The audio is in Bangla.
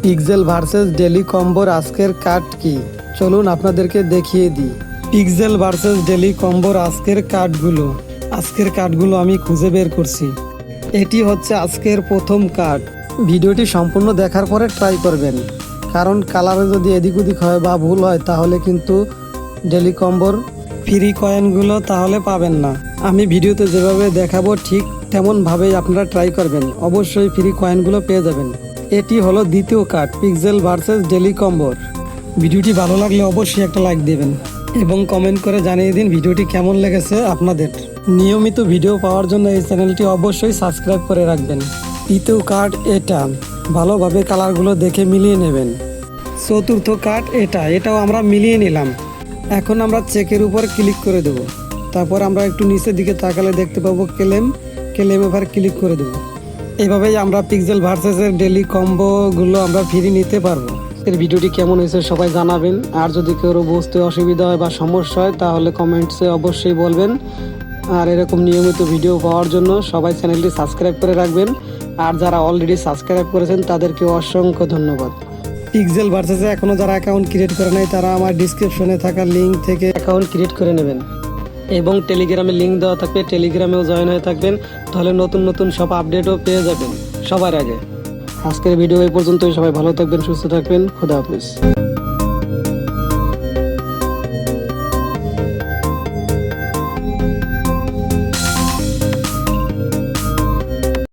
পিক্সেল ভার্সেস ডেলি কম্বোর আজকের কার্ড কি, চলুন আপনাদেরকে দেখিয়ে দিই। পিক্সেল ভার্সেস ডেলি কম্বোর আজকের কার্ডগুলো আমি খুঁজে বের করছি। এটি হচ্ছে আজকের প্রথম কার্ড। ভিডিওটি সম্পূর্ণ দেখার পরে ট্রাই করবেন, কারণ কালারে যদি এদিক ওদিক হয় বা ভুল হয় তাহলে কিন্তু ডেলি কম্বোর ফ্রি কয়েনগুলো তাহলে পাবেন না। আমি ভিডিওতে যেভাবে দেখাবো ঠিক তেমনভাবেই আপনারা ট্রাই করবেন, অবশ্যই ফ্রি কয়েনগুলো পেয়ে যাবেন। এটি হলো দ্বিতীয় কার্ড পিক্সেল ভার্সেস ডেলি কম্বোর। ভিডিওটি ভালো লাগলে অবশ্যই একটা লাইক দেবেন এবং কমেন্ট করে জানিয়ে দিন ভিডিওটি কেমন লেগেছে আপনাদের। নিয়মিত ভিডিও পাওয়ার জন্য এই চ্যানেলটি অবশ্যই সাবস্ক্রাইব করে রাখবেন। তৃতীয় কার্ড এটা, ভালোভাবে কালারগুলো দেখে মিলিয়ে নেবেন। চতুর্থ কার্ড এটাও আমরা মিলিয়ে নিলাম। এখন আমরা চেকের উপর ক্লিক করে দেব। তারপর আমরা একটু নিচের দিকে তাকালে দেখতে পাবো ক্লেম এবার ক্লিক করে দেব। এইভাবেই আমরা পিক্সেল ভার্সেসের ডেলি কম্বোগুলো আমরা ফ্রি নিতে পারবো। এর ভিডিওটি কেমন হয়েছে সবাই জানাবেন, আর যদি কেউ বুঝতে অসুবিধা হয় বা সমস্যা হয় তাহলে কমেন্টসে অবশ্যই বলবেন। আর এরকম নিয়মিত ভিডিও পাওয়ার জন্য সবাই চ্যানেলটি সাবস্ক্রাইব করে রাখবেন, আর যারা অলরেডি সাবস্ক্রাইব করেছেন তাদেরকে অসংখ্য ধন্যবাদ। পিক্সেল ভার্সেসে এখনও যারা অ্যাকাউন্ট ক্রিয়েট করে নাই তারা আমার ডিসক্রিপশনে থাকা লিঙ্ক থেকে অ্যাকাউন্ট ক্রিয়েট করে নেবেন এবং টেলিগ্রামে লিঙ্ক দেওয়া থাকবে, টেলিগ্রামেও জয়েন হয়ে থাকবেন, তাহলে নতুন নতুন সব আপডেটও পেয়ে যাবেন সবার আগে। আজকের ভিডিও এই পর্যন্তই। সবাই ভালো থাকবেন, সুস্থ থাকবেন, খোদা হাফেজ।